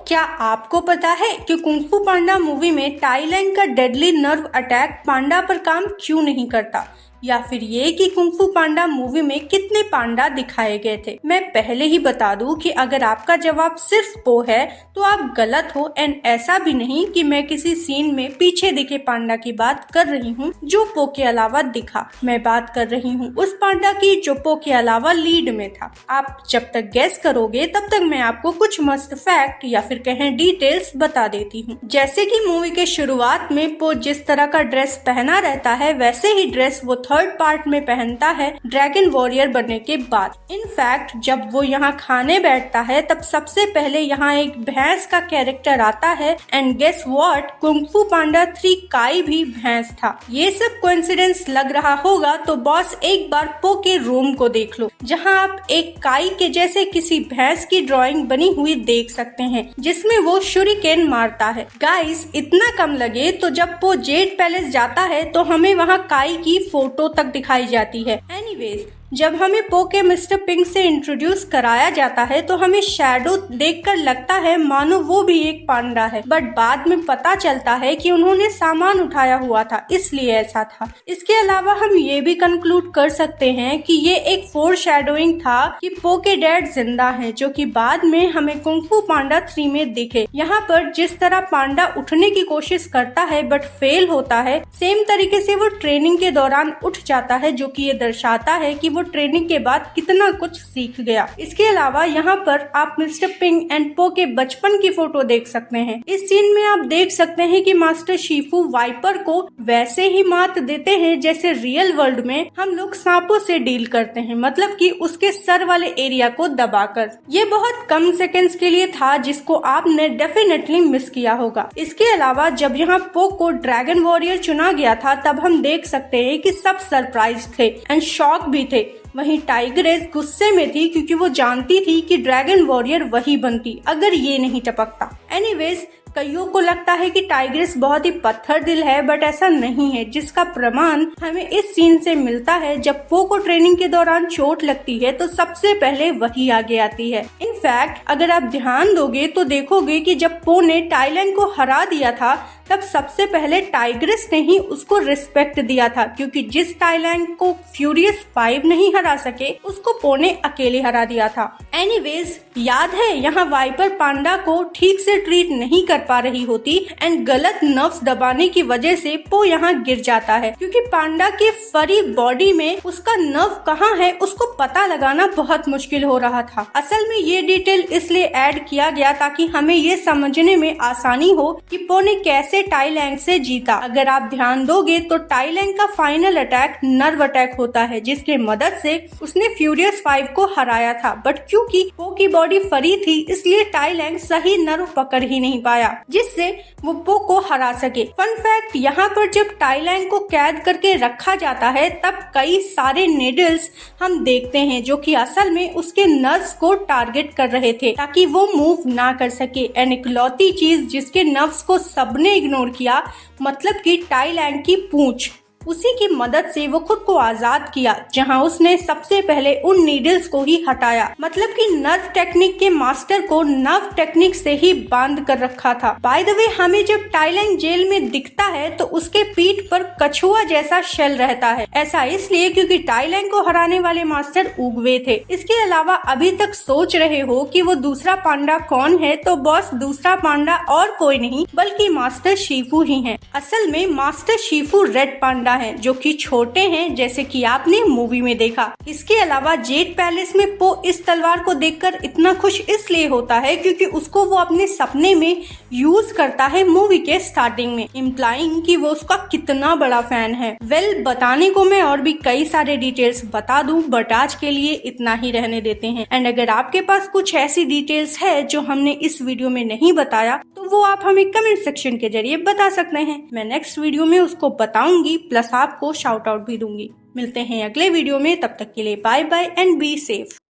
क्या आपको पता है कि कुंग फू पांडा मूवी में टाई लाइन का डेडली नर्व अटैक पांडा पर काम क्यों नहीं करता, या फिर ये कि कुंग फू पांडा मूवी में कितने पांडा दिखाए गए थे। मैं पहले ही बता दूं कि अगर आपका जवाब सिर्फ पो है तो आप गलत हो। एंड ऐसा भी नहीं कि मैं किसी सीन में पीछे दिखे पांडा की बात कर रही हूँ जो पो के अलावा दिखा। मैं बात कर रही हूँ उस पांडा की जो पो के अलावा लीड में था। आप जब तक गेस करोगे तब तक मैं आपको कुछ मस्त फैक्ट या फिर कहें डिटेल्स बता देती हूँ। जैसे कि मूवी के शुरुआत में पो जिस तरह का ड्रेस पहना रहता है वैसे ही ड्रेस वो थर्ड पार्ट में पहनता है ड्रैगन वॉरियर बनने के बाद। इनफैक्ट जब वो यहाँ खाने बैठता है तब सबसे पहले यहाँ एक भैंस का कैरेक्टर आता है। एंड गेस व्हाट, कुंग फू पांडा 3 काई भी भैंस था। ये सब कोइंसिडेंस लग रहा होगा तो बॉस एक बार पो के रूम को देख लो, जहाँ आप एक काई के जैसे किसी भैंस की ड्राइंग बनी हुई देख सकते हैं जिसमें वो शुरिकेन मारता है। गाइस इतना कम लगे तो जब पो जेड पैलेस जाता है तो हमें वहाँ काई की फोटो तक दिखाई जाती है। एनीवेज जब हमें पो के मिस्टर पिंक से इंट्रोड्यूस कराया जाता है तो हमें शैडो देखकर लगता है मानो वो भी एक पांडा है, बट बाद में पता चलता है कि उन्होंने सामान उठाया हुआ था इसलिए ऐसा था। इसके अलावा हम ये भी कंक्लूड कर सकते हैं कि ये एक फोर शैडोइंग था कि पो के डैड जिंदा हैं, जो कि बाद में हमें कुंग फू पांडा 3 में दिखे। यहाँ पर जिस तरह पांडा उठने की कोशिश करता है बट फेल होता है, सेम तरीके से वो ट्रेनिंग के दौरान उठ जाता है, जो कि ये दर्शाता है कि वो ट्रेनिंग के बाद कितना कुछ सीख गया। इसके अलावा यहाँ पर आप मिस्टर पिंग एंड पो के बचपन की फोटो देख सकते हैं। इस सीन में आप देख सकते हैं कि मास्टर शिफू वाइपर को वैसे ही मात देते हैं जैसे रियल वर्ल्ड में हम लोग सांपों से डील करते हैं, मतलब कि उसके सर वाले एरिया को दबाकर। ये बहुत कम सेकेंड्स के लिए था जिसको आपने डेफिनेटली मिस किया होगा। इसके अलावा जब यहाँ पो को ड्रैगन वॉरियर चुना गया था तब हम देख सकते हैं कि सब सरप्राइज थे एंड शॉक भी थे। वहीं टाइग्रेस गुस्से में थी क्योंकि वो जानती थी कि ड्रैगन वॉरियर वही बनती अगर ये नहीं टपकता। एनीवेज कईयों को लगता है कि टाइग्रेस बहुत ही पत्थर दिल है, बट ऐसा नहीं है, जिसका प्रमाण हमें इस सीन से मिलता है। जब पो को ट्रेनिंग के दौरान चोट लगती है तो सबसे पहले वही आगे आती है। इनफैक्ट अगर आप ध्यान दोगे तो देखोगे कि जब पो ने टाई लाइन को हरा दिया था तब सबसे पहले टाइग्रेस ने ही उसको रिस्पेक्ट दिया था, क्योंकि जिस टाई लाइन को फ्यूरियस 5 नहीं हरा सके उसको पो ने अकेले हरा दिया था। एनीवेज याद है यहाँ वाइपर पांडा को ठीक से ट्रीट नहीं कर पा रही होती एंड गलत नर्व्स दबाने की वजह से पो यहाँ गिर जाता है, क्योंकि पांडा के फरी बॉडी में उसका नर्व कहाँ है उसको पता लगाना बहुत मुश्किल हो रहा था। असल में ये डिटेल इसलिए ऐड किया गया ताकि हमें ये समझने में आसानी हो कि पो ने कैसे टाई लैंग से जीता। अगर आप ध्यान दोगे तो टाई लैंग का फाइनल अटैक नर्व अटैक होता है, जिसके मदद से उसने फ्यूरियस 5 को हराया था, बट क्योंकि पो की बॉडी फरी थी इसलिए टाई लैंग सही नर्व पकड़ ही नहीं पाया जिससे वो पो को हरा सके। फन फैक्ट, यहाँ पर जब टाई लैंग को कैद करके रखा जाता है तब कई सारे नीडल्स हम देखते हैं जो कि असल में उसके नर्व्स को टारगेट कर रहे थे ताकि वो मूव ना कर सके। एंड इकलौती चीज जिसके नर्व्स को सबने इग्नोर किया, मतलब कि टाई लैंग की पूंछ, उसी की मदद से वो खुद को आजाद किया, जहां उसने सबसे पहले उन नीडल्स को ही हटाया। मतलब कि नर्व टेक्निक के मास्टर को नर्व टेक्निक से ही बांध कर रखा था। बाय द वे हमें जब टाई लैंग जेल में दिखता है तो उसके पीठ पर कछुआ जैसा शेल रहता है। ऐसा इसलिए क्योंकि टाई लैंग को हराने वाले मास्टर उगवे थे। इसके अलावा अभी तक सोच रहे हो कि वो दूसरा पांडा कौन है, तो बॉस दूसरा पांडा और कोई नहीं बल्कि मास्टर शिफू ही है। असल में मास्टर शिफू रेड पांडा हैं, जो कि छोटे हैं जैसे कि आपने मूवी में देखा। इसके अलावा जेड पैलेस में पो इस तलवार को देखकर इतना खुश इसलिए होता है क्योंकि उसको वो अपने सपने में यूज करता है मूवी के स्टार्टिंग में, इम्प्लाइंग कि वो उसका कितना बड़ा फैन है। वेल, बताने को मैं और भी कई सारे डिटेल्स बता दूं, बट आज के लिए इतना ही रहने देते हैं। एंड अगर आपके पास कुछ ऐसी डिटेल्स है जो हमने इस वीडियो में नहीं बताया तो वो आप हमें कमेंट सेक्शन के जरिए बता सकते हैं। मैं नेक्स्ट वीडियो में उसको बताऊंगी, प्लस आपको शाउट आउट भी दूंगी। मिलते हैं अगले वीडियो में, तब तक के लिए bye bye and be safe.